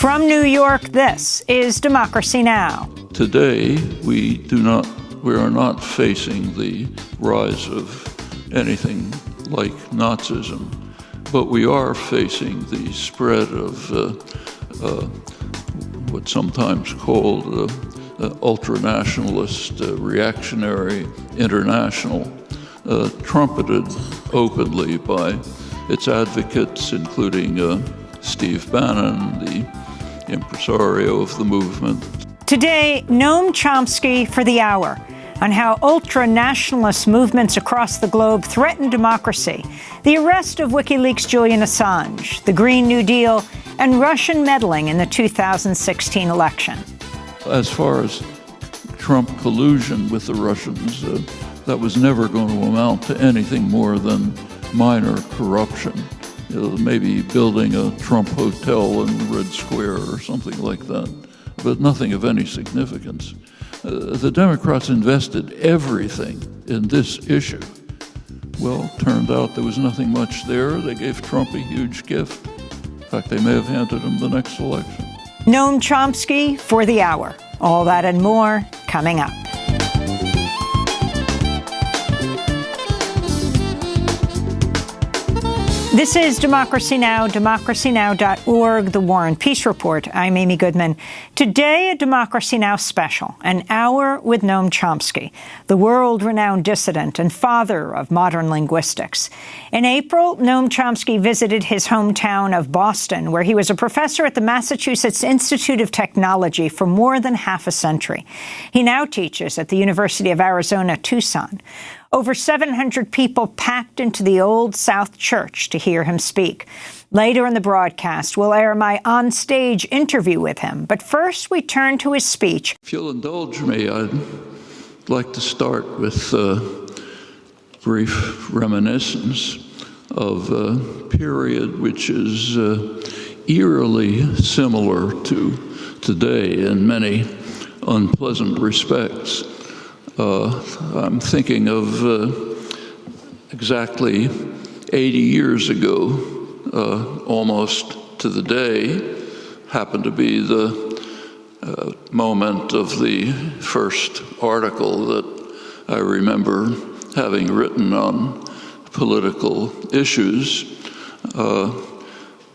From New York, this is Democracy Now! Today, we are not facing the rise of anything like Nazism, but we are facing the spread of what's sometimes called ultra-nationalist, reactionary international, trumpeted openly by its advocates, including Steve Bannon, the impresario of the movement. Today, Noam Chomsky for the Hour on how ultra-nationalist movements across the globe threaten democracy, the arrest of WikiLeaks' Julian Assange, the Green New Deal, and Russian meddling in the 2016 election. As far as Trump collusion with the Russians, that was never going to amount to anything more than minor corruption. Maybe building a Trump hotel in Red Square or something like that, but nothing of any significance. The Democrats invested everything in this issue. Well, turned out there was nothing much there. They gave Trump a huge gift. In fact, they may have handed him the next election. Noam Chomsky for the Hour. All that and more coming up. This is Democracy Now!, democracynow.org, The War and Peace Report. I'm Amy Goodman. Today, a Democracy Now! Special, an hour with Noam Chomsky, the world-renowned dissident and father of modern linguistics. In April, Noam Chomsky visited his hometown of Boston, where he was a professor at the Massachusetts Institute of Technology for more than half a century. He now teaches at the University of Arizona, Tucson. Over 700 people packed into the Old South Church to hear him speak. Later in the broadcast, we'll air my on-stage interview with him. But first, we turn to his speech. If you'll indulge me, I'd like to start with a brief reminiscence of a period which is eerily similar to today in many unpleasant respects. I'm thinking of exactly 80 years ago, almost to the day, happened to be the moment of the first article that I remember having written on political issues.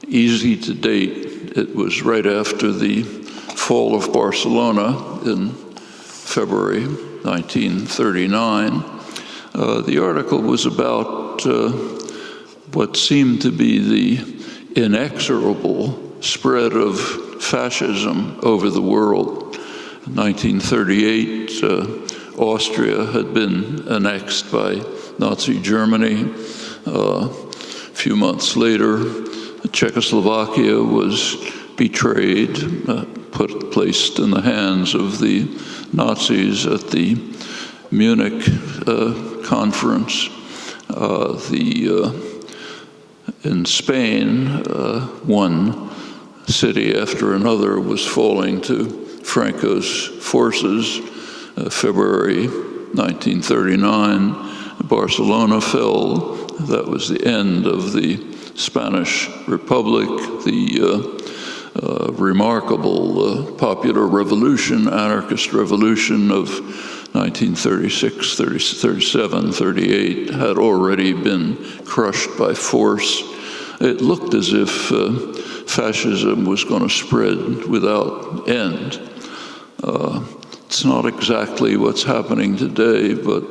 Easy to date, it was right after the fall of Barcelona in February 1939. The article was about what seemed to be the inexorable spread of fascism over the world. In 1938, Austria had been annexed by Nazi Germany. A few months later, Czechoslovakia was betrayed, placed in the hands of the Nazis at the Munich conference. In Spain, one city after another was falling to Franco's forces. February 1939, Barcelona fell. That was the end of the Spanish Republic. The remarkable popular revolution, anarchist revolution of 1936, 37, 38 had already been crushed by force. It looked as if fascism was going to spread without end. It's not exactly what's happening today, but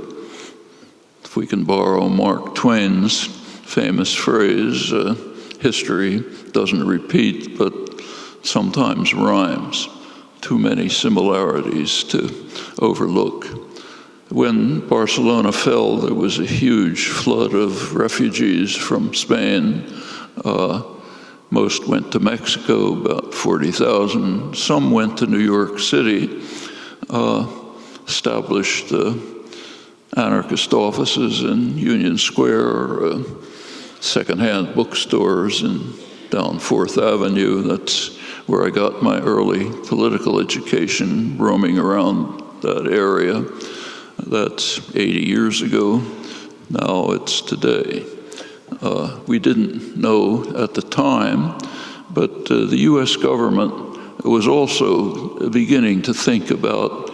if we can borrow Mark Twain's famous phrase, history doesn't repeat, but sometimes rhymes. Too many similarities to overlook. When Barcelona fell, there was a huge flood of refugees from Spain. Most went to Mexico, about 40,000. Some went to New York City, established anarchist offices in Union Square, secondhand bookstores down 4th Avenue. That's where I got my early political education, roaming around that area. That's 80 years ago. Now it's today. We didn't know at the time, but the U.S. government was also beginning to think about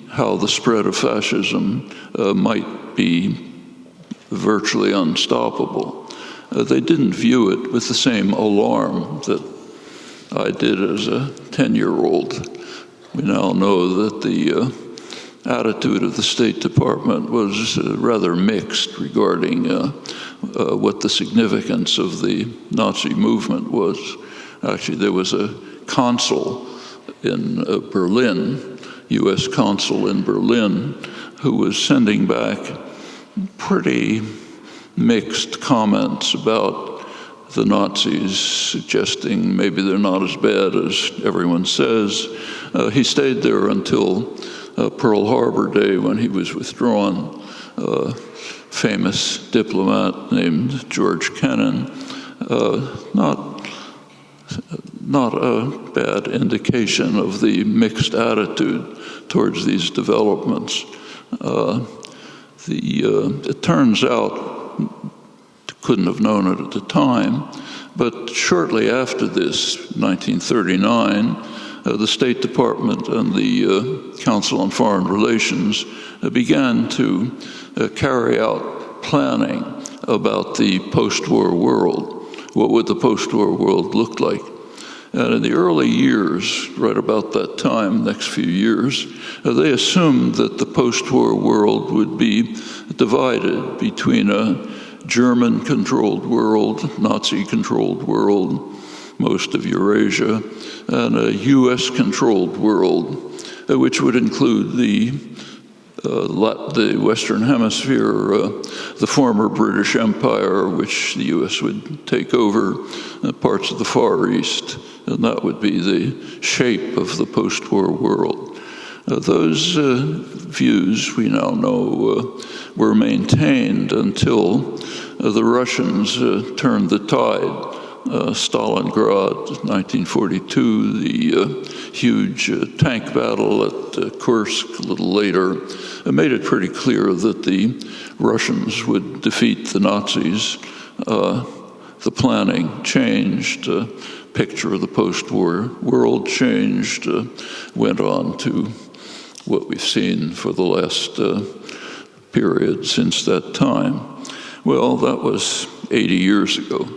how the spread of fascism might be virtually unstoppable. They didn't view it with the same alarm that I did as a 10-year-old. We now know that the attitude of the State Department was rather mixed regarding what the significance of the Nazi movement was. Actually, there was a consul in Berlin, U.S. consul in Berlin, who was sending back pretty mixed comments about the Nazis, suggesting maybe they're not as bad as everyone says. He stayed there until Pearl Harbor Day, when he was withdrawn. Famous diplomat named George Kennan. Not a bad indication of the mixed attitude towards these developments. It turns out, couldn't have known it at the time, but shortly after this, 1939, the State Department and the Council on Foreign Relations began to carry out planning about the post-war world. What would the post-war world look like? And in the early years, right about that time, next few years, they assumed that the post-war world would be divided between a German-controlled world, Nazi-controlled world, most of Eurasia, and a U.S.-controlled world, which would include the Western Hemisphere, the former British Empire, which the U.S. would take over, parts of the Far East, and that would be the shape of the post-war world. Those views, we now know, were maintained until the Russians turned the tide. Stalingrad, 1942, the huge tank battle at Kursk a little later, made it pretty clear that the Russians would defeat the Nazis. The planning changed, picture of the post-war world changed, went on to what we've seen for the last period since that time. Well, that was 80 years ago.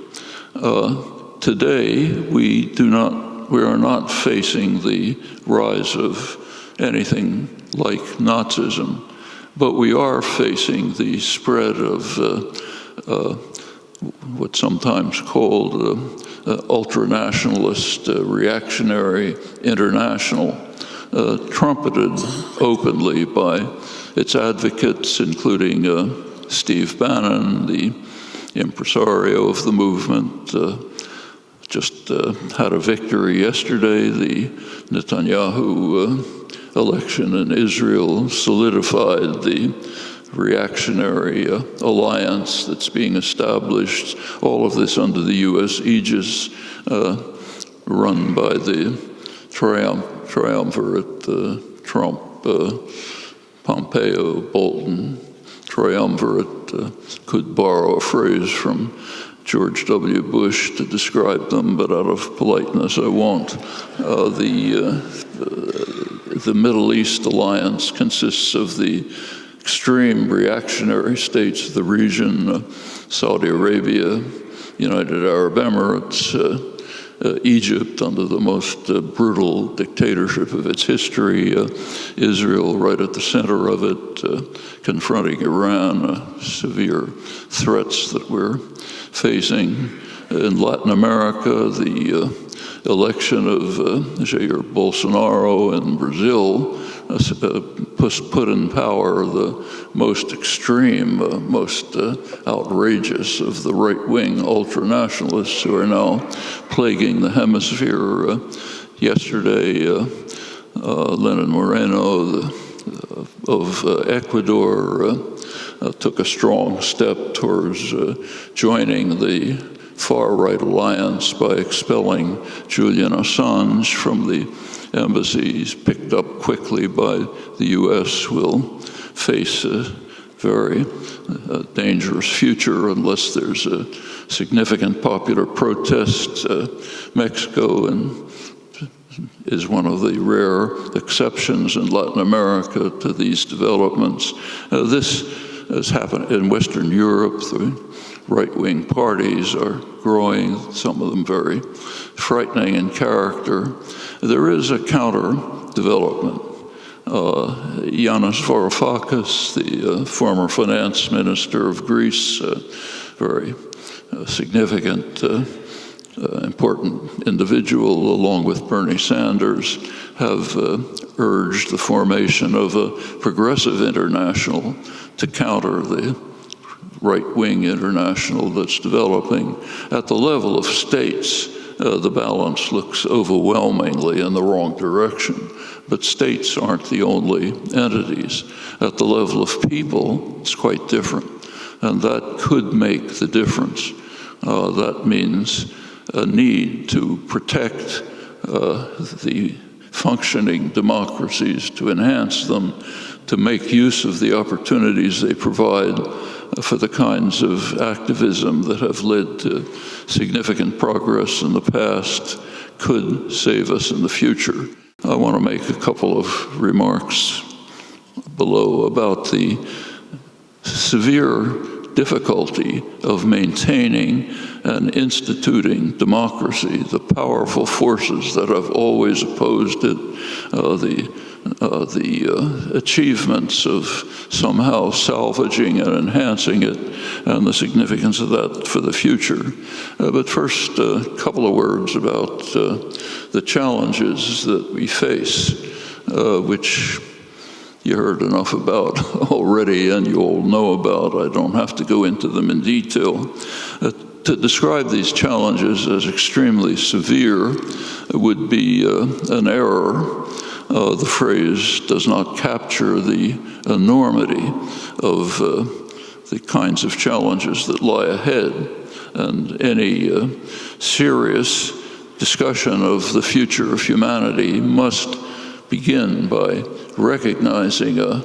Today, we are not facing the rise of anything like Nazism, but we are facing the spread of what's sometimes called ultra-nationalist, reactionary international, trumpeted openly by its advocates, including Steve Bannon, the impresario of the movement, just had a victory yesterday. The Netanyahu election in Israel solidified the reactionary alliance that's being established, all of this under the U.S. aegis, run by the triumvirate, Trump, Pompeo, Bolton, triumvirate. Could borrow a phrase from George W. Bush to describe them, but out of politeness I won't. The Middle East alliance consists of the extreme reactionary states of the region, Saudi Arabia, United Arab Emirates, Egypt under the most brutal dictatorship of its history, Israel right at the center of it, confronting Iran, severe threats that we're facing. In Latin America, the election of Jair Bolsonaro in Brazil put in power the most extreme, most outrageous of the right-wing ultra-nationalists who are now plaguing the hemisphere. Yesterday, Lenin Moreno of Ecuador took a strong step towards joining the far-right alliance by expelling Julian Assange from the embassies, picked up quickly by the U.S., will face a very dangerous future unless there's a significant popular protest. Mexico in is one of the rare exceptions in Latin America to these developments. This has happened in Western Europe. The right-wing parties are growing, some of them very frightening in character. There is a counter-development. Yanis Varoufakis, the former finance minister of Greece, very significant, important individual, along with Bernie Sanders, have urged the formation of a progressive international to counter the right-wing international that's developing. At the level of states, the balance looks overwhelmingly in the wrong direction. But states aren't the only entities. At the level of people, it's quite different. And that could make the difference. That means a need to protect the functioning democracies, to enhance them, to make use of the opportunities they provide for the kinds of activism that have led to significant progress in the past, could save us in the future. I want to make a couple of remarks below about the severe difficulty of maintaining and instituting democracy, the powerful forces that have always opposed it, the achievements of somehow salvaging and enhancing it, and the significance of that for the future. But first, a couple of words about the challenges that we face, which you heard enough about already and you all know about. I don't have to go into them in detail. To describe these challenges as extremely severe would be an error. The phrase does not capture the enormity of the kinds of challenges that lie ahead, and any serious discussion of the future of humanity must begin by recognizing a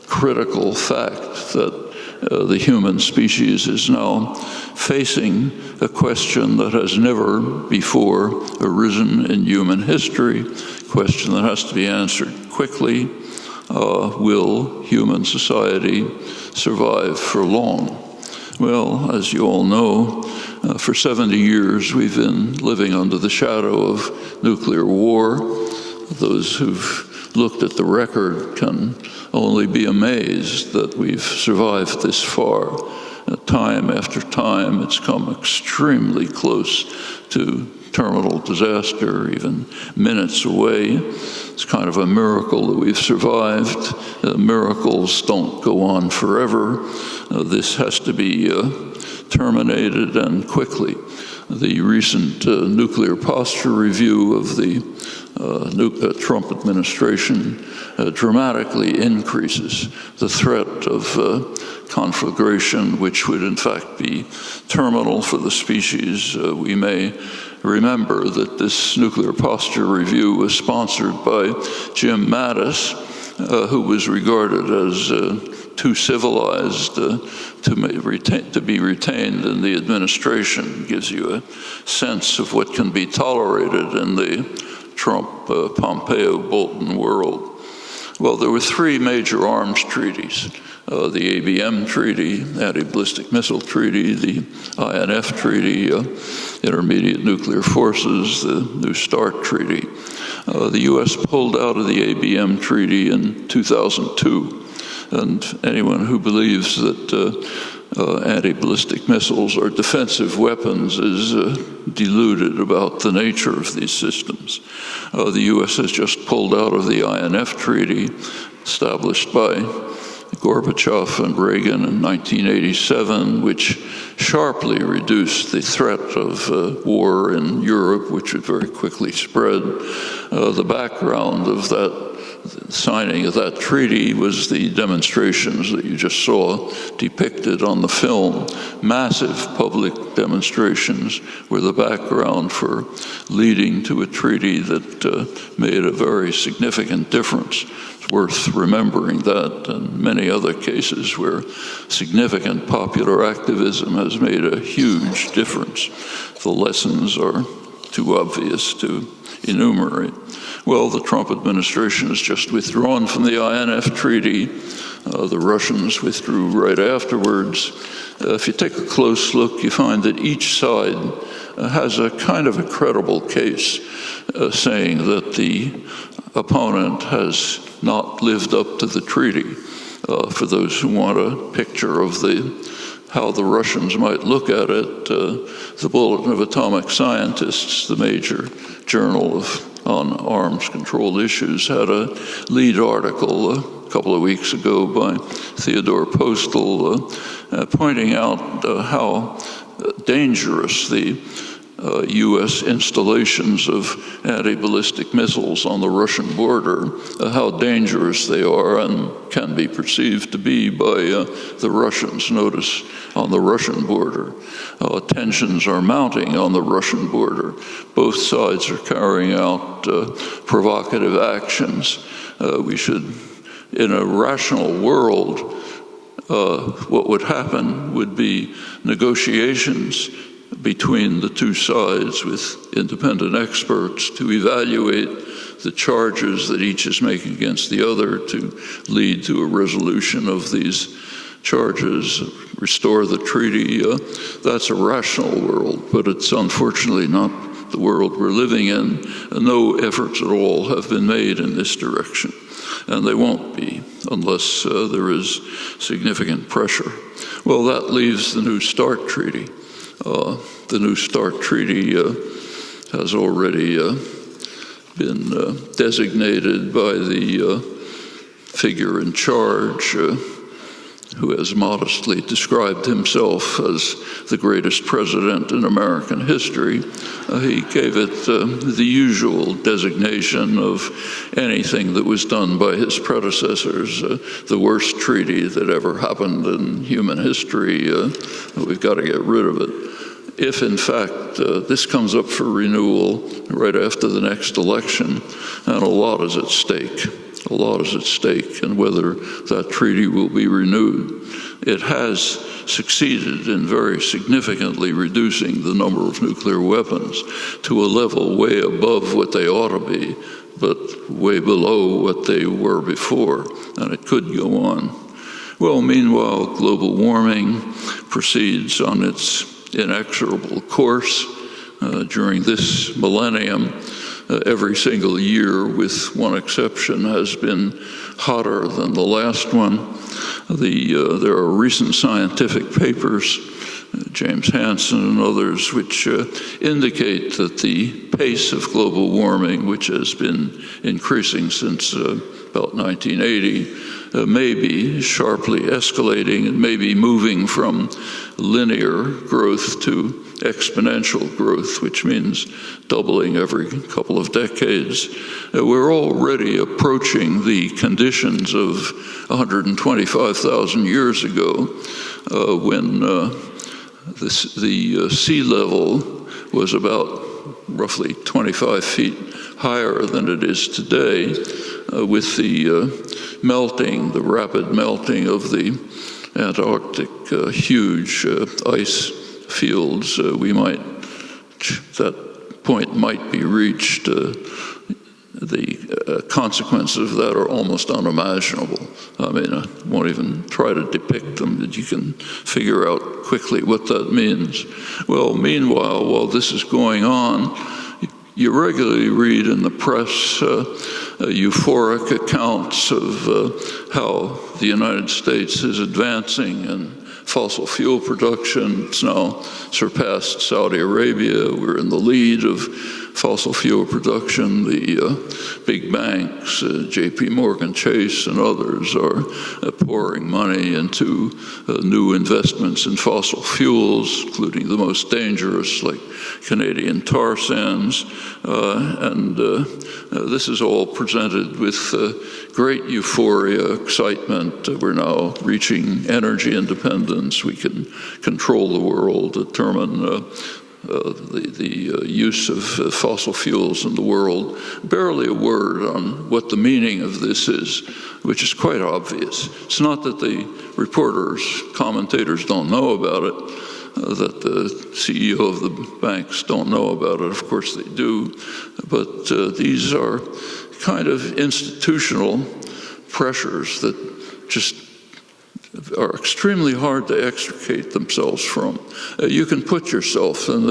critical fact that the human species is now facing a question that has never before arisen in human history, a question that has to be answered quickly. Will human society survive for long? Well, as you all know, for 70 years we've been living under the shadow of nuclear war. Those who've looked at the record can only be amazed that we've survived this far. Time after time, it's come extremely close to terminal disaster, even minutes away. It's kind of a miracle that we've survived. Miracles don't go on forever. This has to be terminated, and quickly. The recent nuclear posture review of the Trump administration dramatically increases the threat of conflagration, which would in fact be terminal for the species. We may remember that this nuclear posture review was sponsored by Jim Mattis, who was regarded as too civilized to be retained in the administration. Gives you a sense of what can be tolerated in the Trump-Pompeo-Bolton world. Well, there were three major arms treaties. The ABM Treaty, Anti-Ballistic Missile Treaty, the INF Treaty, Intermediate Nuclear Forces, the New START Treaty. The U.S. pulled out of the ABM Treaty in 2002. And anyone who believes that anti-ballistic missiles are defensive weapons is deluded about the nature of these systems. The U.S. has just pulled out of the INF Treaty, established by Gorbachev and Reagan in 1987, which sharply reduced the threat of war in Europe, which would very quickly spread. The background of that signing of that treaty was the demonstrations that you just saw depicted on the film. Massive public demonstrations were the background for leading to a treaty that made a very significant difference. It's worth remembering that, and many other cases where significant popular activism has made a huge difference. The lessons are too obvious to enumerate. Well, the Trump administration has just withdrawn from the INF Treaty. The Russians withdrew right afterwards. If you take a close look, you find that each side has a kind of a credible case saying that the opponent has not lived up to the treaty. For those who want a picture of how the Russians might look at it, the Bulletin of Atomic Scientists, the major journal on arms control issues, had a lead article a couple of weeks ago by Theodore Postal pointing out how dangerous the U.S. installations of anti-ballistic missiles on the Russian border, how dangerous they are and can be perceived to be by the Russians. Notice on the Russian border, tensions are mounting on the Russian border. Both sides are carrying out provocative actions. We should, in a rational world, what would happen would be negotiations between the two sides with independent experts to evaluate the charges that each is making against the other to lead to a resolution of these charges, restore the treaty. That's a rational world, but it's unfortunately not the world we're living in. No efforts at all have been made in this direction, and they won't be unless there is significant pressure. Well, that leaves the New START Treaty. The New START Treaty has already been designated by the figure in charge, who has modestly described himself as the greatest president in American history. He gave it the usual designation of anything that was done by his predecessors, the worst treaty that ever happened in human history. We've got to get rid of it. If, in fact, this comes up for renewal right after the next election, and a lot is at stake. A lot is at stake in whether that treaty will be renewed. It has succeeded in very significantly reducing the number of nuclear weapons to a level way above what they ought to be, but way below what they were before, and it could go on. Well, meanwhile, global warming proceeds on its inexorable course. During this millennium, every single year, with one exception, has been hotter than the last one. There are recent scientific papers, James Hansen and others, which indicate that the pace of global warming, which has been increasing since about 1980, may be sharply escalating and may be moving from linear growth to exponential growth, which means doubling every couple of decades. We're already approaching the conditions of 125,000 years ago when the sea level was about roughly 25 feet higher than it is today. With the melting, the rapid melting of the Antarctic huge ice fields, that point might be reached. The consequences of that are almost unimaginable. I mean, I won't even try to depict them, but you can figure out quickly what that means. Well, meanwhile, while this is going on, you regularly read in the press euphoric accounts of how the United States is advancing in fossil fuel production. It's now surpassed Saudi Arabia. We're in the lead of fossil fuel production. The big banks, JP Morgan Chase and others, are pouring money into new investments in fossil fuels, including the most dangerous, like Canadian tar sands. This is all presented with great euphoria, excitement. We're now reaching energy independence. We can control the world, determine the use of fossil fuels in the world. Barely a word on what the meaning of this is, which is quite obvious. It's not that the reporters, commentators don't know about it. that the CEO of the banks don't know about it. Of course they do. But these are kind of institutional pressures that just are extremely hard to extricate themselves from. You can put yourself in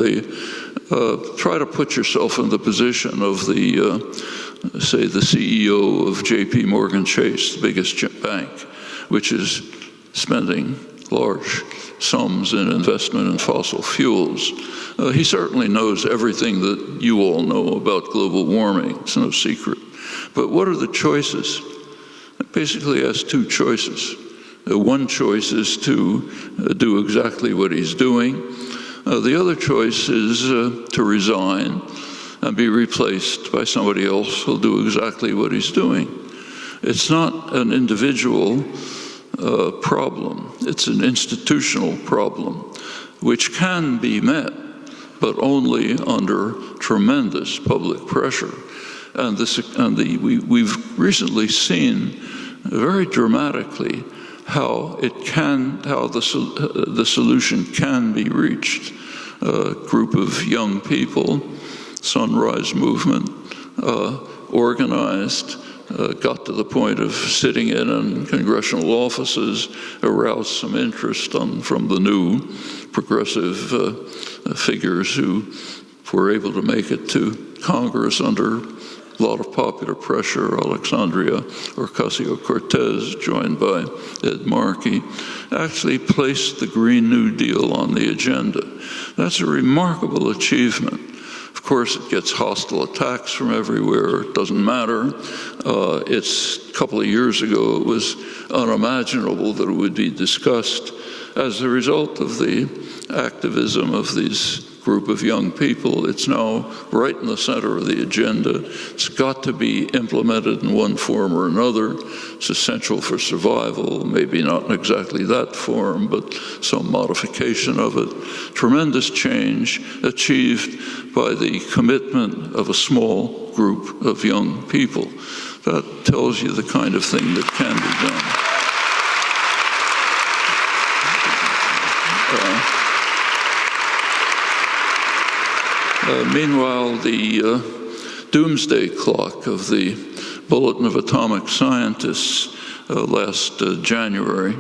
try to put yourself in the position of say the CEO of J.P. Morgan Chase, the biggest bank, which is spending large sums in investment in fossil fuels. He certainly knows everything that you all know about global warming. It's no secret. But what are the choices? It basically has two choices. One choice is to do exactly what he's doing. The other choice is to resign and be replaced by somebody else who'll do exactly what he's doing. It's not an individual problem. It's an institutional problem, which can be met, but only under tremendous public pressure. And we've recently seen very dramatically how the solution can be reached. A group of young people, Sunrise Movement, organized, got to the point of sitting in congressional offices, aroused some interest from the new progressive figures who were able to make it to Congress under a lot of popular pressure. Alexandria Ocasio-Cortez, joined by Ed Markey, actually placed the Green New Deal on the agenda. That's a remarkable achievement. Of course, it gets hostile attacks from everywhere. It doesn't matter. It's a couple of years ago, it was unimaginable that it would be discussed. As a result of the activism of these group of young people, it's now right in the center of the agenda. It's got to be implemented in one form or another. It's essential for survival, maybe not in exactly that form, but some modification of it. Tremendous change achieved by the commitment of a small group of young people. That tells you the kind of thing that can be done. Meanwhile, the doomsday clock of the Bulletin of Atomic Scientists last January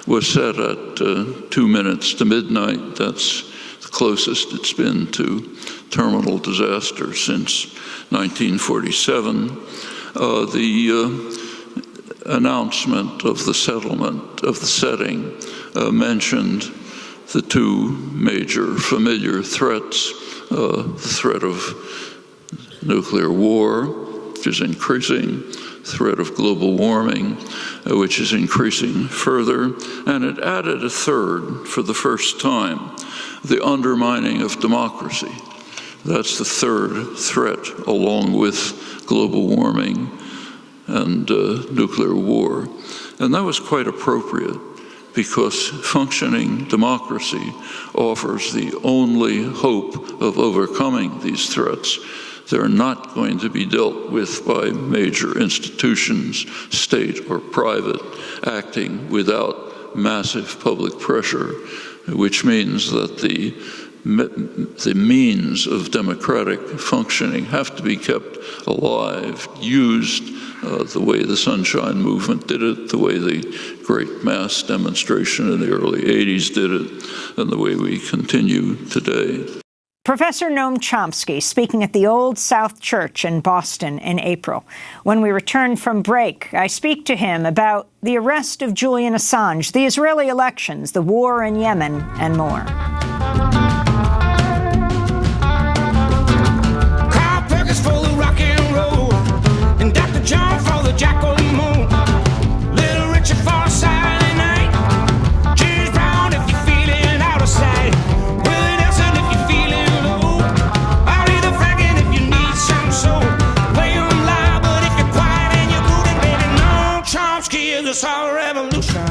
was set at 2 minutes to midnight. That's the closest it's been to terminal disaster since 1947. The announcement of the settlement of the setting mentioned the two major familiar threats. The threat of nuclear war, which is increasing, threat of global warming, which is increasing further, and it added a third for the first time, the undermining of democracy. That's the third threat, along with global warming and nuclear war. And that was quite appropriate, because functioning democracy offers the only hope of overcoming these threats. They're not going to be dealt with by major institutions, state or private, acting without massive public pressure, which means that the means of democratic functioning have to be kept alive, used the way the Sunshine Movement did it, the way the great mass demonstration in the early 80s did it, and the way we continue today. Professor Noam Chomsky speaking at the Old South Church in Boston in April. When we return from break, I speak to him about the arrest of Julian Assange, the Israeli elections, the war in Yemen, and more. John for the Jackal Moon, Little Richard for a Saturday night, James Brown if you're feeling out of sight, Willie Nelson if you're feeling low, Aretha Franklin if you need some soul, play 'em loud but if you're quiet and you're moving, baby, no, Chomsky is the soul revolution.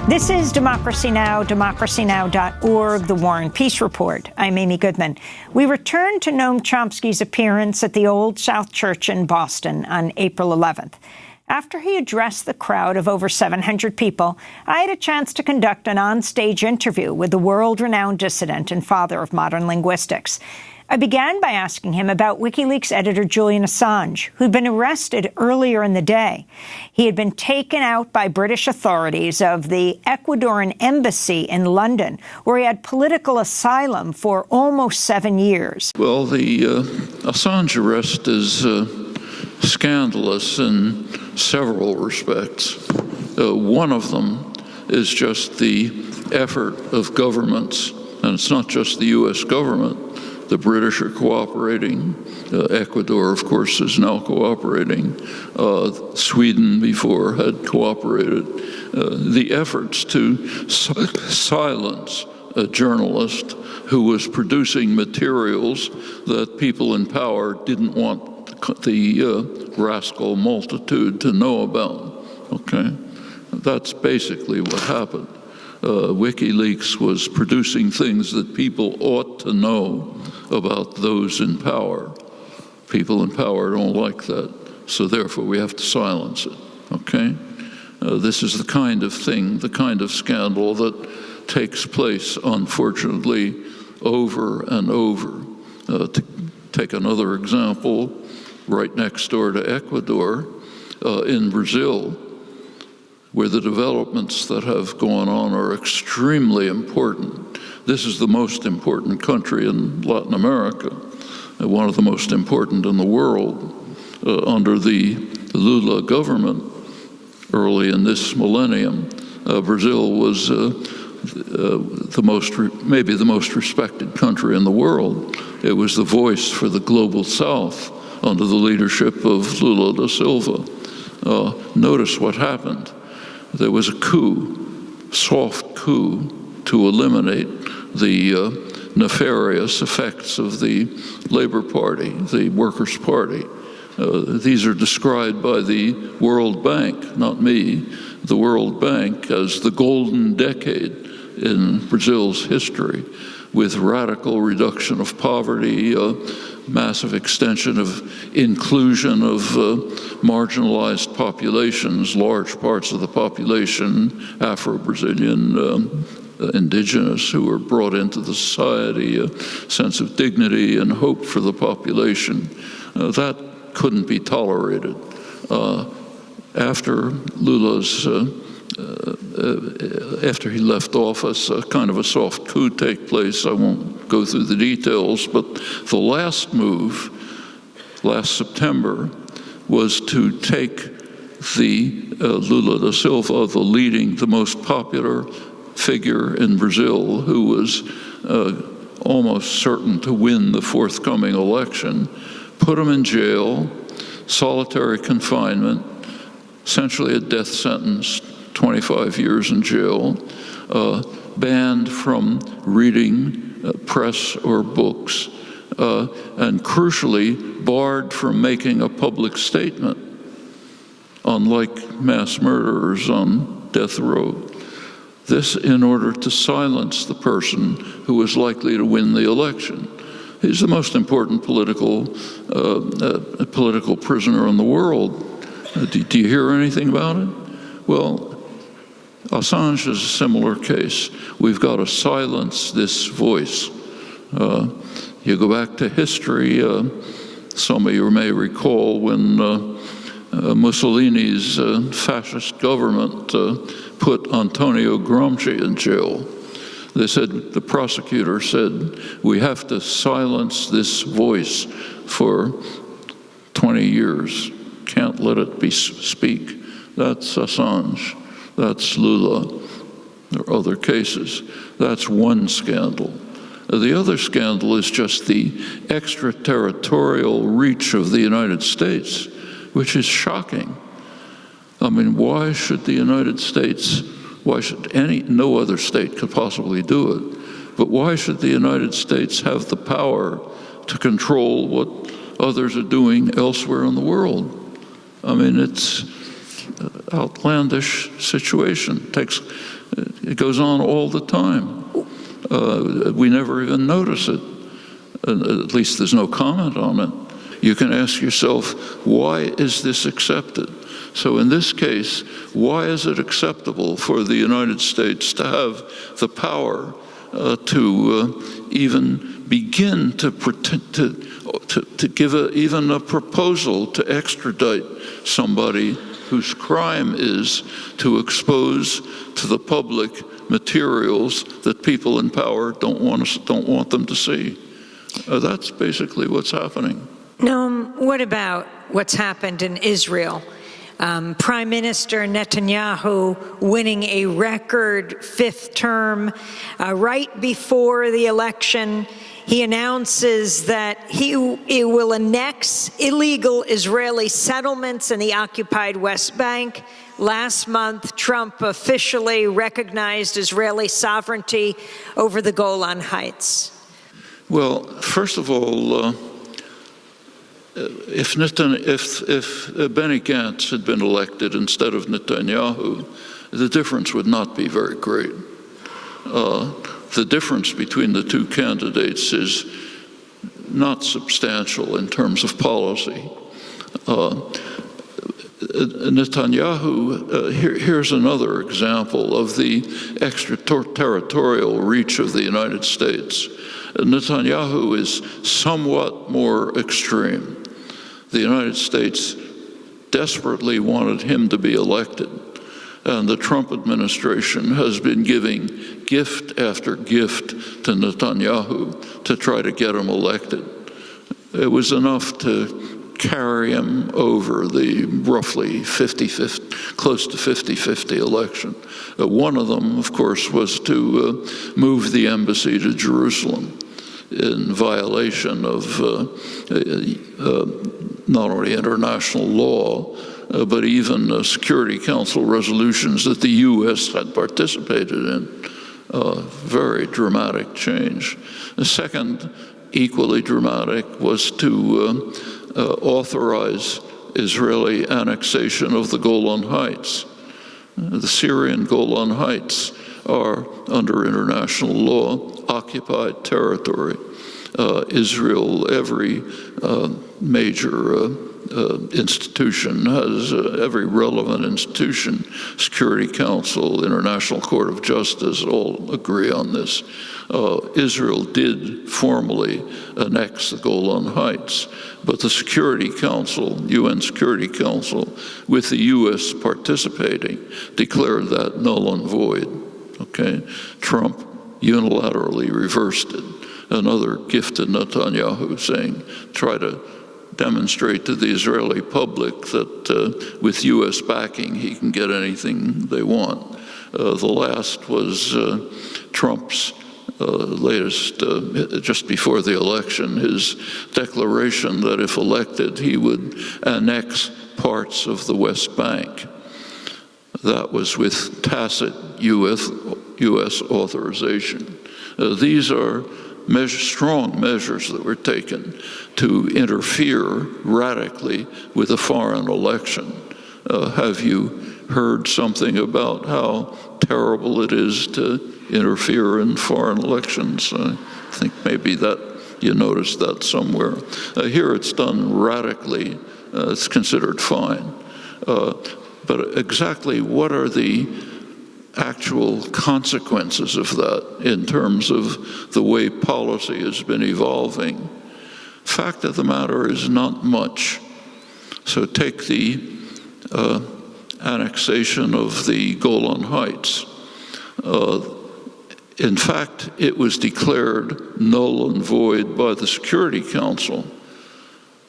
This is Democracy Now!, democracynow.org, The War and Peace Report. I'm Amy Goodman. We return to Noam Chomsky's appearance at the Old South Church in Boston on April 11th. After he addressed the crowd of over 700 people, I had a chance to conduct an on-stage interview with the world-renowned dissident and father of modern linguistics. I began by asking him about WikiLeaks editor Julian Assange, who'd been arrested earlier in the day. He had been taken out by British authorities of the Ecuadorian embassy in London, where he had political asylum for almost 7 years. Well, the Assange arrest is scandalous in several respects. One of them is just the effort of governments, and it's not just the U.S. government. The British are cooperating. Ecuador, of course, is now cooperating. Sweden before had cooperated. The efforts to silence a journalist who was producing materials that people in power didn't want the rascal multitude to know about. Okay? That's basically what happened. WikiLeaks was producing things that people ought to know about those in power. People in power don't like that, so therefore we have to silence it, okay? This is the kind of thing, the kind of scandal that takes place, unfortunately, over and over. To take another example, right next door to Ecuador, in Brazil, where the developments that have gone on are extremely important. This is the most important country in Latin America, one of the most important in the world. Under the Lula government, early in this millennium, Brazil was maybe the most respected country in the world. It was the voice for the global South under the leadership of Lula da Silva. Notice what happened. There was a coup, soft coup, to eliminate the nefarious effects of the Labor Party, the Workers' Party. These are described by the World Bank, not me, the World Bank, as the golden decade in Brazil's history, with radical reduction of poverty, massive extension of inclusion of marginalized populations, large parts of the population, Afro-Brazilian, indigenous, who were brought into the society, a sense of dignity and hope for the population. That couldn't be tolerated. After Lula's, after he left office, kind of a soft coup take place. I won't go through the details, but the last move, last September, was to take the Lula da Silva, the most popular figure in Brazil, who was almost certain to win the forthcoming election, put him in jail, solitary confinement, essentially a death sentence, 25 years in jail, banned from reading press or books, and crucially barred from making a public statement, unlike mass murderers on death row. This in order to silence the person who was likely to win the election. He's the most important political prisoner in the world. Do you hear anything about it? Well, Assange is a similar case. We've got to silence this voice. You go back to history, some of you may recall when Mussolini's fascist government put Antonio Gramsci in jail. They said, the prosecutor said, we have to silence this voice for 20 years. Can't let it speak. That's Assange. That's Lula. There are other cases. That's one scandal. The other scandal is just the extraterritorial reach of the United States, which is shocking. I mean, why should the United States, why should no other state could possibly do it, but why should the United States have the power to control what others are doing elsewhere in the world? I mean, it's an outlandish situation. It goes on all the time. We never even notice it. At least there's no comment on it. You can ask yourself, why is this accepted? So in this case, why is it acceptable for the United States to have the power to even begin to give even a proposal to extradite somebody whose crime is to expose to the public materials that people in power don't want them to see? That's basically what's happening. Noam, what about what's happened in Israel? Prime Minister Netanyahu winning a record fifth term. Right before the election, he announces that he will annex illegal Israeli settlements in the occupied West Bank. Last month, Trump officially recognized Israeli sovereignty over the Golan Heights. Well, first of all, if Benny Gantz had been elected instead of Netanyahu, the difference would not be very great. The difference between the two candidates is not substantial in terms of policy. Netanyahu, here's another example of the extraterritorial reach of the United States. Netanyahu is somewhat more extreme. The United States desperately wanted him to be elected, and the Trump administration has been giving gift after gift to Netanyahu to try to get him elected. It was enough to carry him over the roughly 50-50, close to 50-50 election. One of them, of course, was to move the embassy to Jerusalem in violation of not only international law, but even Security Council resolutions that the U.S. had participated in. Very dramatic change. The second, equally dramatic, was to authorize Israeli annexation of the Golan Heights. The Syrian Golan Heights are, under international law, occupied territory. Israel, every major institution has, every relevant institution, Security Council, International Court of Justice, all agree on this. Israel did formally annex the Golan Heights, but the Security Council, UN Security Council, with the U.S. participating, declared that null and void. Okay, Trump unilaterally reversed it. Another gift to Netanyahu, saying, try to demonstrate to the Israeli public that with U.S. backing, he can get anything they want. The last was Trump's latest, just before the election, his declaration that if elected, he would annex parts of the West Bank. That was with tacit U.S. authorization. These are strong measures that were taken to interfere radically with a foreign election. Have you heard something about how terrible it is to interfere in foreign elections? I think maybe that you noticed that somewhere. Here it's done radically. It's considered fine. But exactly what are the actual consequences of that in terms of the way policy has been evolving? Fact of the matter is not much. So take the annexation of the Golan Heights. In fact, it was declared null and void by the Security Council.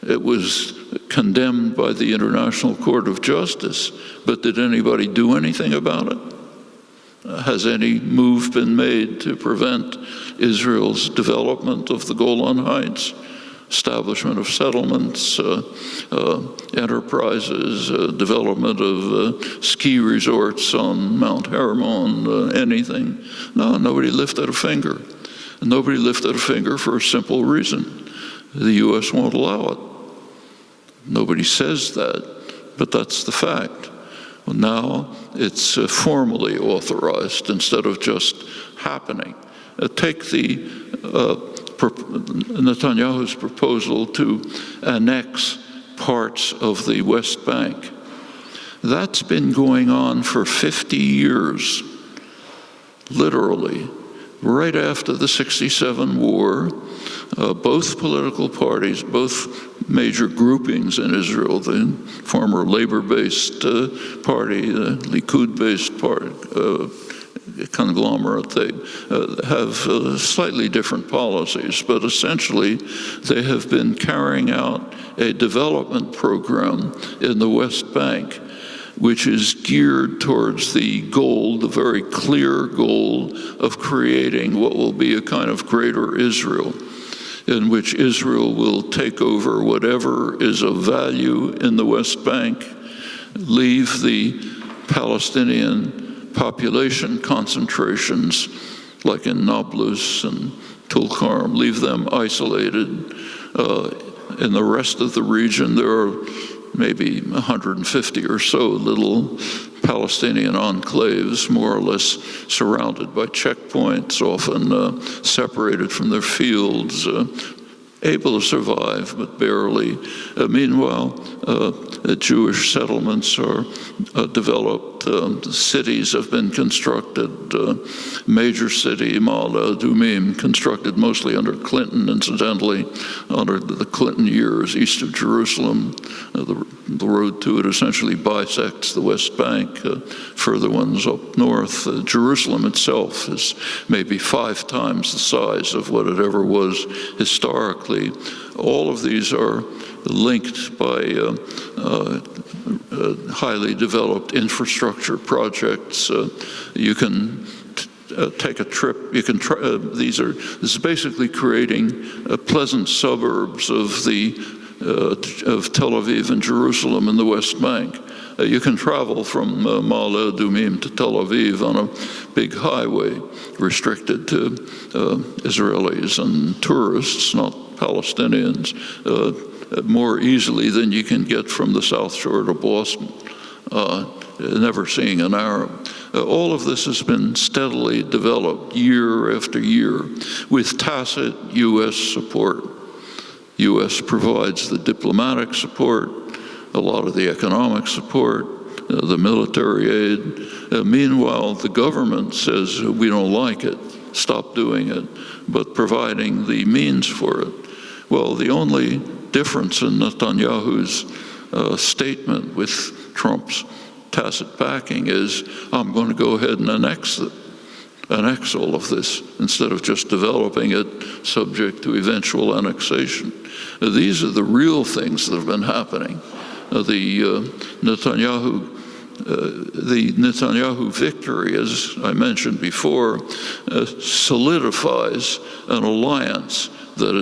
It was condemned by the International Court of Justice, but did anybody do anything about it? Has any move been made to prevent Israel's development of the Golan Heights? Establishment of settlements, enterprises, development of ski resorts on Mount Hermon, anything? No, nobody lifted a finger. Nobody lifted a finger for a simple reason. The U.S. won't allow it. Nobody says that, but that's the fact. Well, now it's formally authorized instead of just happening. Take the Netanyahu's proposal to annex parts of the West Bank. That's been going on for 50 years, literally. Right after the '67 war, both political parties, both major groupings in Israel, the former labor-based party, the Likud-based party, conglomerate, they have slightly different policies, but essentially they have been carrying out a development program in the West Bank which is geared towards the goal, the very clear goal of creating what will be a kind of greater Israel, in which Israel will take over whatever is of value in the West Bank, leave the Palestinian population concentrations like in Nablus and Tulkarm, leave them isolated. In the rest of the region, there are maybe 150 or so little Palestinian enclaves, more or less surrounded by checkpoints, often separated from their fields, able to survive, but barely. Meanwhile, Jewish settlements are developed. Cities have been constructed. Major city, Ma'ale Adumim, constructed mostly under Clinton, incidentally, under the Clinton years, east of Jerusalem. The road to it essentially bisects the West Bank. Further ones up north. Jerusalem itself is maybe 5 times the size of what it ever was historically. All of these are linked by highly developed infrastructure projects. You can take a trip. You can try. This is basically creating pleasant suburbs of Tel Aviv and Jerusalem in the West Bank. You can travel from Ma'ale Adumim to Tel Aviv on a big highway restricted to Israelis and tourists, not Palestinians, more easily than you can get from the South Shore to Boston, never seeing an Arab. All of this has been steadily developed year after year with tacit U.S. support. U.S. provides the diplomatic support, a lot of the economic support, the military aid. Meanwhile, the government says, we don't like it, stop doing it, but providing the means for it. Well, the only difference in Netanyahu's statement with Trump's tacit backing is, I'm going to go ahead and annex all of this instead of just developing it subject to eventual annexation. These are the real things that have been happening. The Netanyahu victory, as I mentioned before, solidifies an alliance that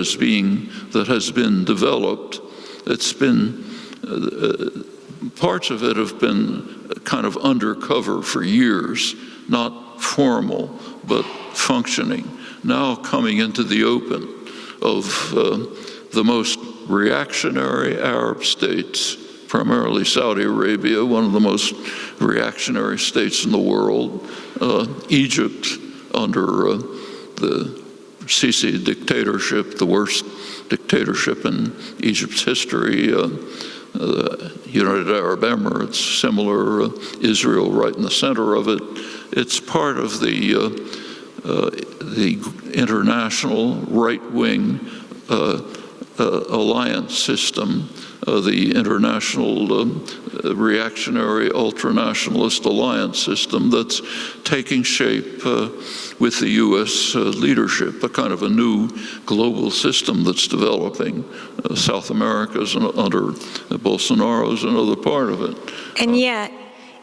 has been developed. It's been parts of it have been kind of undercover for years, not formal, but functioning. Now coming into the open of the most reactionary Arab states, primarily Saudi Arabia, one of the most reactionary states in the world, Egypt under the Sisi dictatorship, the worst dictatorship in Egypt's history, United Arab Emirates, similar, Israel right in the center of it. It's part of the international right-wing alliance system, the international reactionary ultranationalist alliance system that's taking shape with the U.S. leadership, a kind of a new global system that's developing. South America's under Bolsonaro's another part of it. And yet,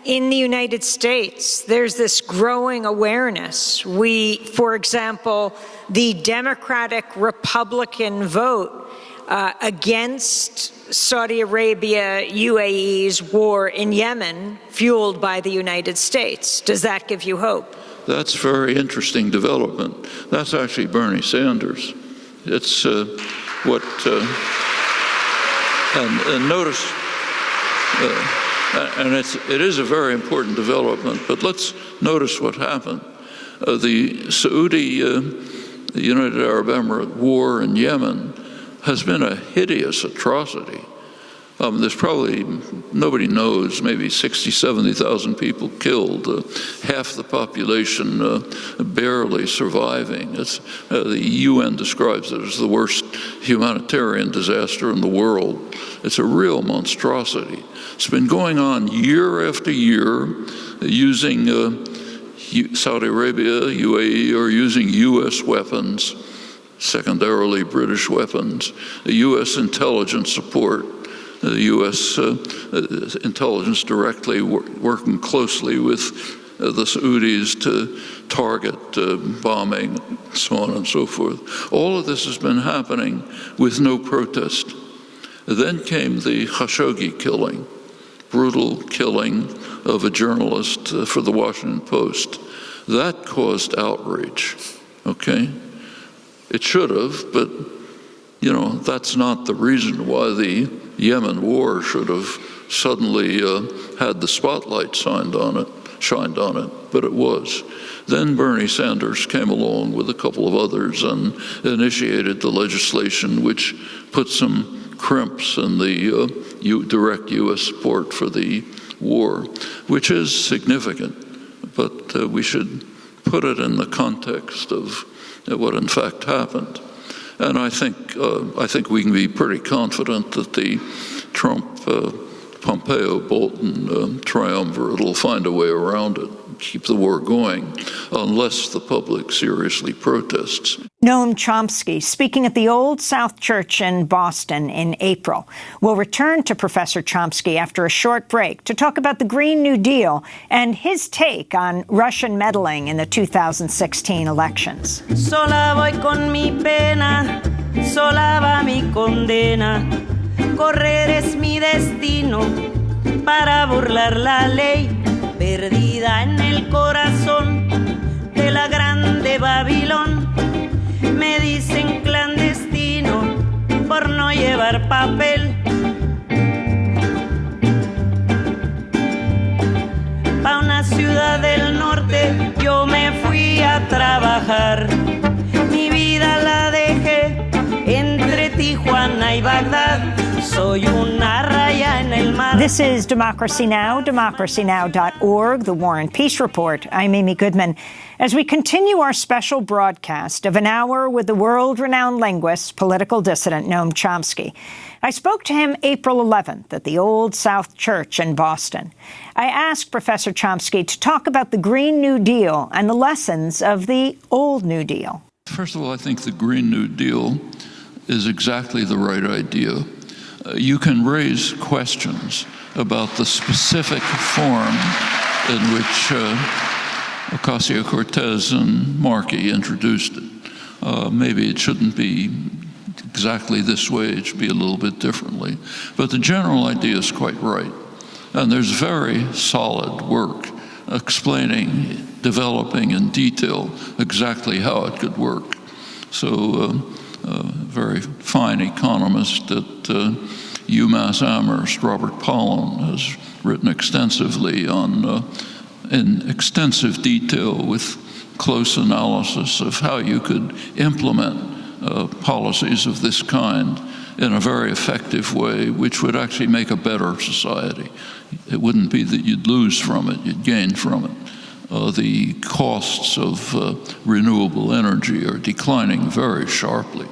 in the United States, there's this growing awareness. For example, the Democratic-Republican vote against Saudi Arabia, UAE's war in Yemen, fueled by the United States. Does that give you hope? That's very interesting development. That's actually Bernie Sanders. It's and notice, and it is a very important development, but let's notice what happened. The Saudi, the United Arab Emirates war in Yemen has been a hideous atrocity. There's probably, nobody knows, maybe 60, 70,000 people killed, half the population barely surviving. The UN describes it as the worst humanitarian disaster in the world. It's a real monstrosity. It's been going on year after year, using Saudi Arabia, UAE, are using U.S. weapons, secondarily British weapons, the U.S. intelligence support, the U.S. intelligence directly working closely with the Saudis to target bombing, so on and so forth. All of this has been happening with no protest. Then came the Khashoggi killing, brutal killing of a journalist for the Washington Post. That caused outrage, okay? It should have, but, you know, that's not the reason why the Yemen war should have suddenly had the spotlight shined on it, but it was. Then Bernie Sanders came along with a couple of others and initiated the legislation which put some crimps in the direct U.S. support for the war, which is significant, but we should put it in the context of what in fact happened. And I think we can be pretty confident that the Trump-Pompeo-Bolton triumvirate will find a way around it, keep the war going, unless the public seriously protests. Noam Chomsky, speaking at the Old South Church in Boston in April. We'll return to Professor Chomsky after a short break to talk about the Green New Deal and his take on Russian meddling in the 2016 elections. Sola voy con mi pena, sola va mi condena. Correr es mi destino para burlar la ley, perdida en el corazón de la grande Babilón. Me dicen clandestino por no llevar papel. Pa' una ciudad del norte yo me fui a trabajar. Mi vida la dejé entre Tijuana y Bagdad. Soy una raya en el mar. This is Democracy Now!, democracynow.org, the War and Peace Report. I'm Amy Goodman. As we continue our special broadcast of an hour with the world-renowned linguist, political dissident Noam Chomsky, I spoke to him April 11th at the Old South Church in Boston. I asked Professor Chomsky to talk about the Green New Deal and the lessons of the Old New Deal. First of all, I think the Green New Deal is exactly the right idea. You can raise questions about the specific form in which Ocasio-Cortez and Markey introduced it. Maybe it shouldn't be exactly this way, it should be a little bit differently. But the general idea is quite right. And there's very solid work explaining, developing in detail exactly how it could work. So a very fine economist at UMass Amherst, Robert Pollin, has written extensively on in extensive detail with close analysis of how you could implement policies of this kind in a very effective way, which would actually make a better society. It wouldn't be that you'd lose from it, you'd gain from it. The costs of renewable energy are declining very sharply.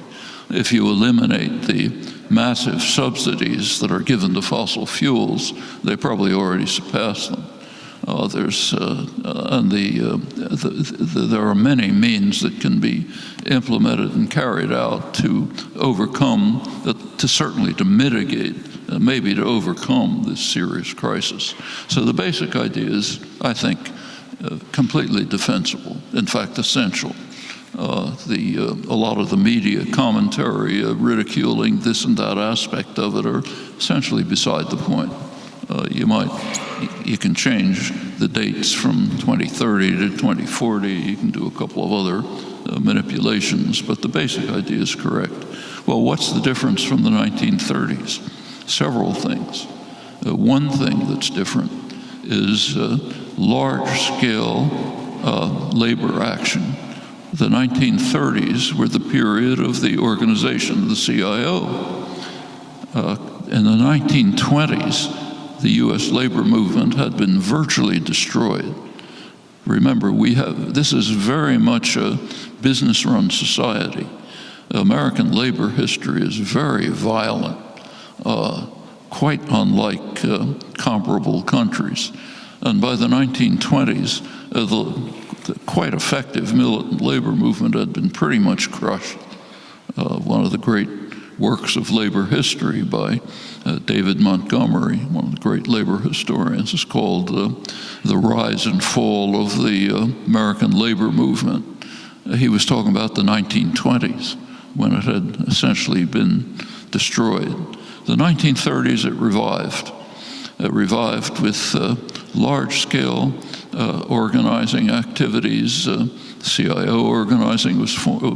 If you eliminate the massive subsidies that are given to fossil fuels, they probably already surpass them. There are many means that can be implemented and carried out to overcome, certainly to mitigate, maybe to overcome this serious crisis. So the basic idea is, I think, completely defensible, in fact, essential. A lot of the media commentary ridiculing this and that aspect of it are essentially beside the point. You can change the dates from 2030 to 2040. You can do a couple of other manipulations, but the basic idea is correct. Well, what's the difference from the 1930s? Several things. One thing that's different is large-scale labor action. The 1930s were the period of the organization of the CIO. In the 1920s, the U.S. labor movement had been virtually destroyed. Remember, this is very much a business-run society. American labor history is very violent, quite unlike comparable countries. And by the 1920s, the quite effective militant labor movement had been pretty much crushed. One of the great works of labor history by David Montgomery, one of the great labor historians, is called The Rise and Fall of the American Labor Movement. He was talking about the 1920s, when it had essentially been destroyed. The 1930s, it revived. It revived with large-scale organizing activities. CIO organizing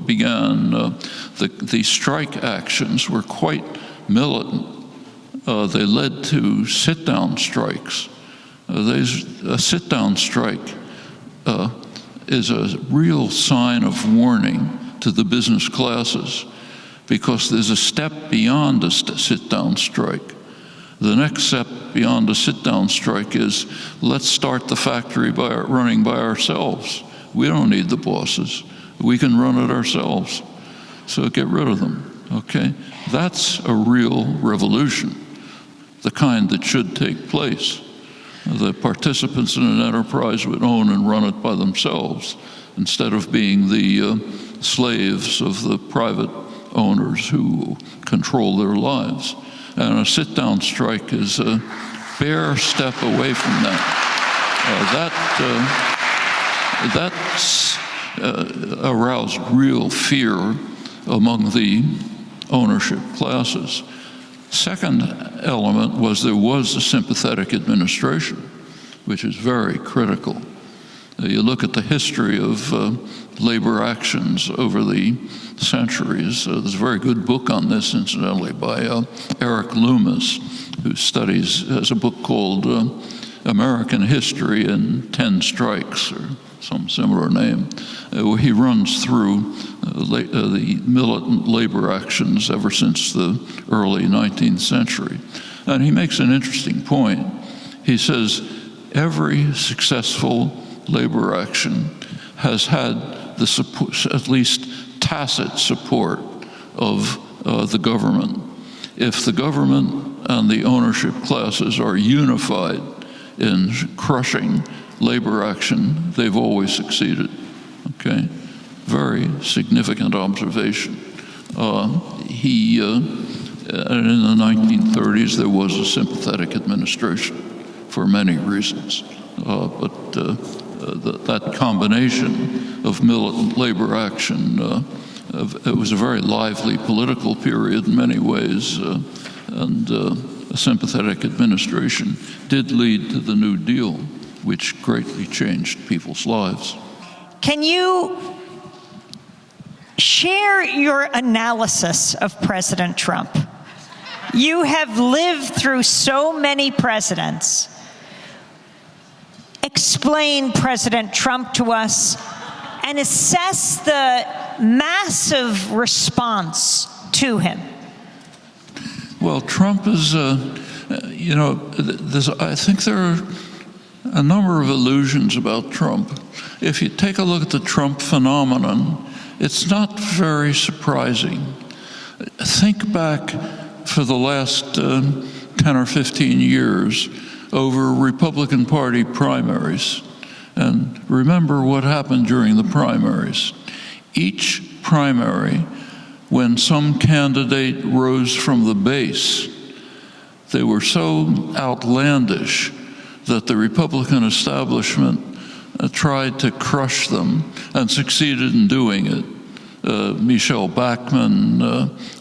began. The strike actions were quite militant. They led to sit-down strikes. A sit-down strike is a real sign of warning to the business classes, because there's a step beyond a sit-down strike. The next step beyond a sit-down strike is, let's start the factory running by ourselves. We don't need the bosses. We can run it ourselves. So get rid of them, okay? That's a real revolution, the kind that should take place. The participants in an enterprise would own and run it by themselves, instead of being the slaves of the private owners who control their lives. And a sit-down strike is a bare step away from that. That's aroused real fear among the ownership classes. Second element was there was a sympathetic administration, which is very critical. You look at the history of labor actions over the centuries. There's a very good book on this, incidentally, by Eric Loomis, who has a book called American History in 10 Strikes, or some similar name, where he runs through the militant labor actions ever since the early 19th century. And he makes an interesting point. He says, every successful labor action has had the support, at least tacit support, of the government. If the government and the ownership classes are unified in crushing labor action, they've always succeeded, okay? Very significant observation. And in the 1930s, there was a sympathetic administration for many reasons. But that combination of militant labor action, it was a very lively political period in many ways, and a sympathetic administration did lead to the New Deal, which greatly changed people's lives. Can you share your analysis of President Trump? You have lived through so many presidents. Explain President Trump to us and assess the massive response to him. Well, Trump is, I think there are a number of illusions about Trump. If you take a look at the Trump phenomenon, it's not very surprising. Think back for the last 10 or 15 years over Republican Party primaries. And remember what happened during the primaries. Each primary, when some candidate rose from the base, they were so outlandish that the Republican establishment tried to crush them and succeeded in doing it. Michelle Bachmann,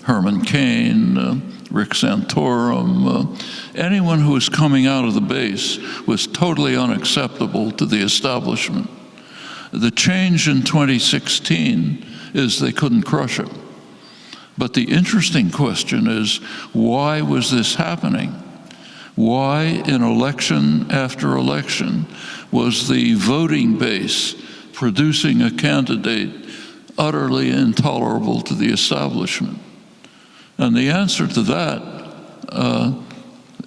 Herman Cain, Rick Santorum, anyone who was coming out of the base was totally unacceptable to the establishment. The change in 2016 is they couldn't crush him. But the interesting question is, why was this happening? Why, in election after election, was the voting base producing a candidate utterly intolerable to the establishment? And the answer to that,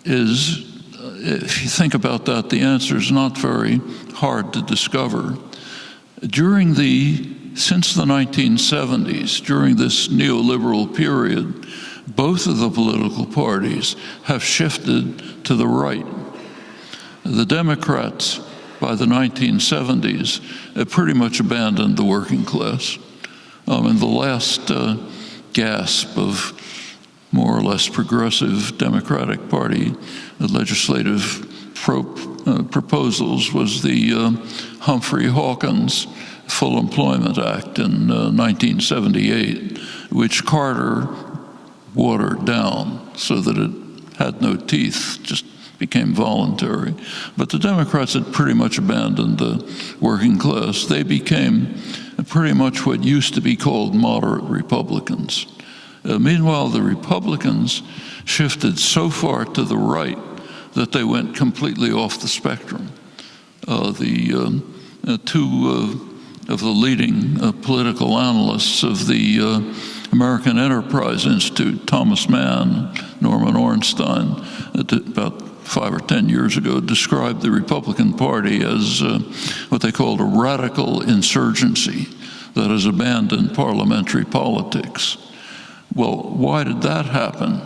if you think about that, the answer is not very hard to discover. Since the 1970s, during this neoliberal period, both of the political parties have shifted to the right. The Democrats, by the 1970s, have pretty much abandoned the working class. In the last gasp of more or less progressive Democratic Party legislative proposals was the Humphrey Hawkins Full Employment Act in 1978, which Carter watered down so that it had no teeth, just became voluntary. But the Democrats had pretty much abandoned the working class. They became pretty much what used to be called moderate Republicans. Meanwhile, the Republicans shifted so far to the right that they went completely off the spectrum. Two of the leading political analysts of the American Enterprise Institute, Thomas Mann, Norman Ornstein, about 5 or 10 years ago, described the Republican Party as what they called a radical insurgency that has abandoned parliamentary politics. Well, why did that happen?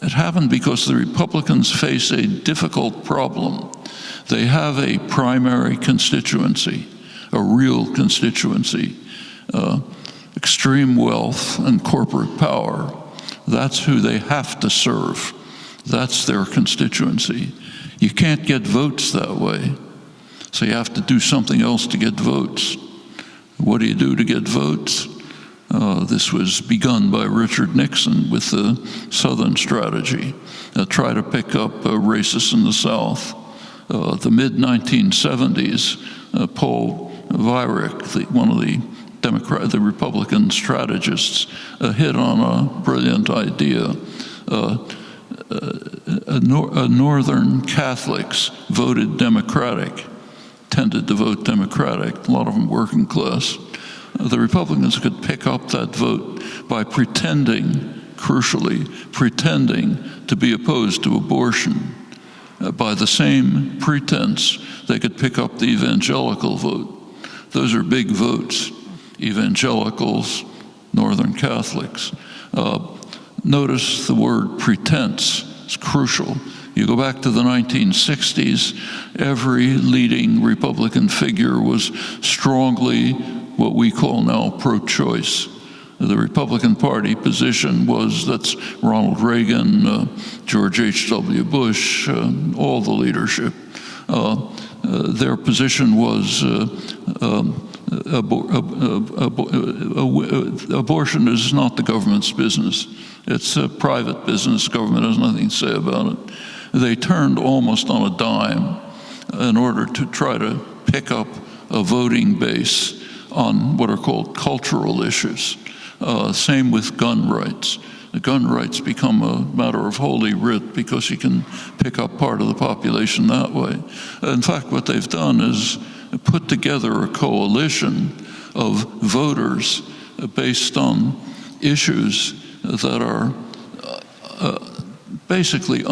It happened because the Republicans face a difficult problem. They have a primary constituency, a real constituency, extreme wealth and corporate power. That's who they have to serve. That's their constituency. You can't get votes that way, so you have to do something else to get votes. What do you do to get votes? This was begun by Richard Nixon with the Southern strategy, try to pick up racists in the South. The mid-1970s, Paul Weyrich, one of the Republican strategists, hit on a brilliant idea. Northern Catholics voted Democratic, tended to vote Democratic, a lot of them working class. The Republicans could pick up that vote by crucially pretending to be opposed to abortion. By the same pretense, they could pick up the evangelical vote. Those are big votes, evangelicals, Northern Catholics. Notice the word pretense is crucial. You go back to the 1960s, every leading Republican figure was strongly what we call now pro-choice. The Republican Party position was, that's Ronald Reagan, George H.W. Bush, all the leadership. Their position was abortion is not the government's business. It's a private business. Government has nothing to say about it. They turned almost on a dime in order to try to pick up a voting base on what are called cultural issues. Same with gun rights. The gun rights become a matter of holy writ because you can pick up part of the population that way. In fact, what they've done is put together a coalition of voters based on issues that are basically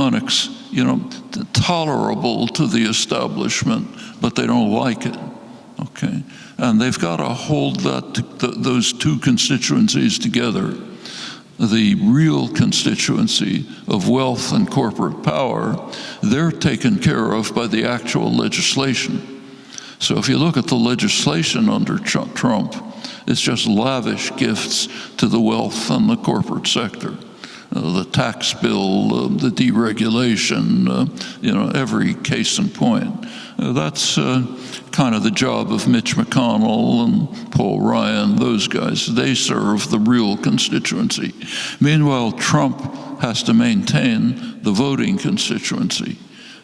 tolerable to the establishment, but they don't like it. Okay, and they've got to hold those two constituencies together. The real constituency of wealth and corporate power, they're taken care of by the actual legislation. So if you look at the legislation under Trump, it's just lavish gifts to the wealth and the corporate sector. The tax bill, the deregulation, every case in point. That's kind of the job of Mitch McConnell and Paul Ryan, those guys. They serve the real constituency. Meanwhile, Trump has to maintain the voting constituency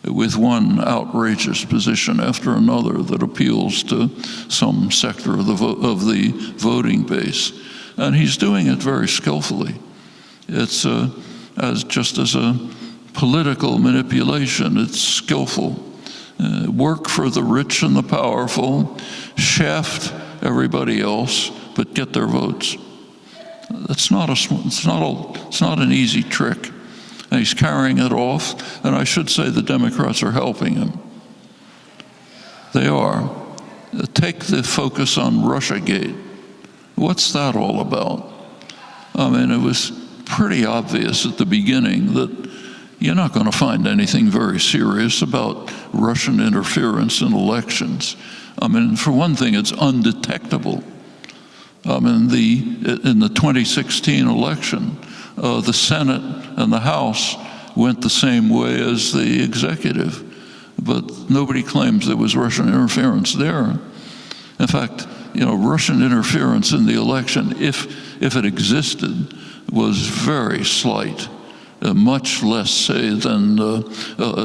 with one outrageous position after another that appeals to some sector of the voting base. And he's doing it very skillfully. It's just as a political manipulation, it's skillful. Work for the rich and the powerful, shaft everybody else, but get their votes. It's not an easy trick. and he's carrying it off, and I should say the Democrats are helping him. They are. Take the focus on Russiagate. What's that all about? I mean, it was pretty obvious at the beginning that you're not going to find anything very serious about Russian interference in elections. I mean, for one thing, it's undetectable. I mean, in the 2016 election, the Senate and the House went the same way as the executive, but nobody claims there was Russian interference there. In fact, Russian interference in the election, if it existed, was very slight. Much less, say, than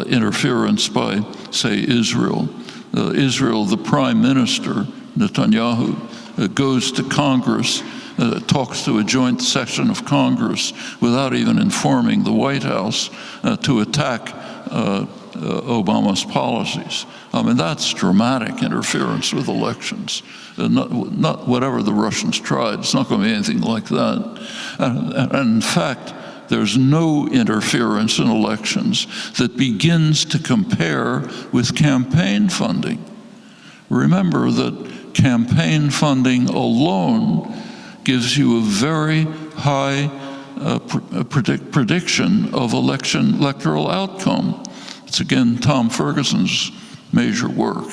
interference by, say, Israel. Israel, the prime minister, Netanyahu, goes to Congress, talks to a joint session of Congress without even informing the White House to attack Obama's policies. I mean, that's dramatic interference with elections. Not whatever the Russians tried. It's not going to be anything like that. And in fact, there's no interference in elections that begins to compare with campaign funding. Remember that campaign funding alone gives you a very high prediction of electoral outcome. It's again Tom Ferguson's major work,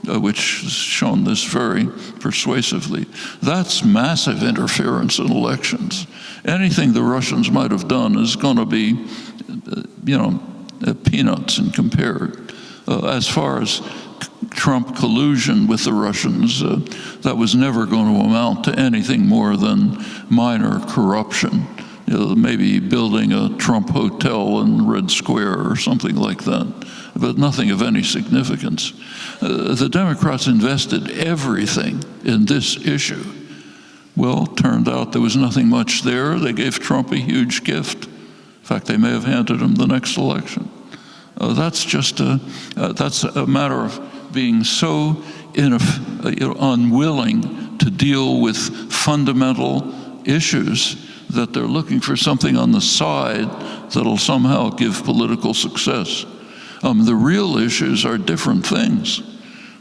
which has shown this very persuasively. That's massive interference in elections. Anything the Russians might have done is going to be, peanuts and compared. As far as Trump collusion with the Russians, that was never going to amount to anything more than minor corruption. Maybe building a Trump hotel in Red Square or something like that, but nothing of any significance. The Democrats invested everything in this issue. Well, turned out there was nothing much there. They gave Trump a huge gift. In fact, they may have handed him the next election. That's just that's a matter of being so unwilling to deal with fundamental issues that they're looking for something on the side that'll somehow give political success. The real issues are different things.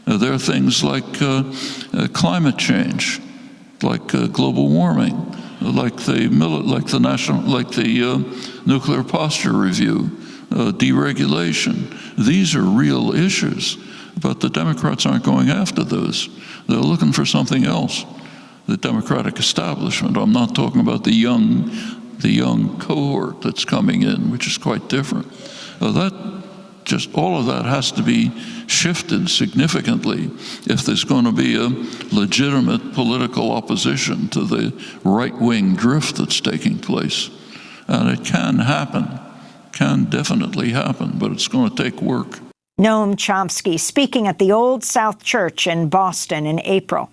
They're things like climate change, like global warming, like the nuclear posture review, deregulation. These are real issues, but the Democrats aren't going after those. They're looking for something else. The Democratic establishment. I'm not talking about the young cohort that's coming in, which is quite different. All of that has to be shifted significantly if there's going to be a legitimate political opposition to the right-wing drift that's taking place. And it can happen, can definitely happen, but it's going to take work. Noam Chomsky speaking at the Old South Church in Boston in April.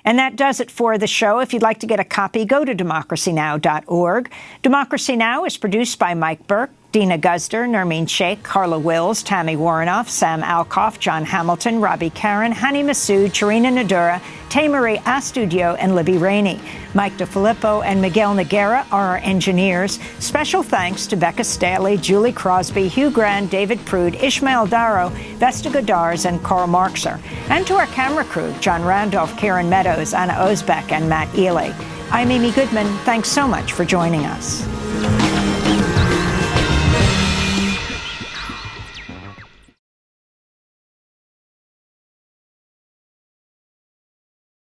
And that does it for the show. If you'd like to get a copy, go to DemocracyNow.org. Democracy Now! Is produced by Mike Burke, Dina Guzder, Nermeen Sheikh, Carla Wills, Tammy Warrenoff, Sam Alcoff, John Hamilton, Robbie Karen, Hani Massoud, Charina Nadura, Tamarie Astudio, and Libby Rainey. Mike DeFilippo and Miguel Noguera are our engineers. Special thanks to Becca Staley, Julie Crosby, Hugh Grand, David Prude, Ishmael Darrow, Vesta Godars, and Carl Marxer. And to our camera crew, John Randolph, Karen Meadows, Anna Osbeck, and Matt Ely. I'm Amy Goodman. Thanks so much for joining us.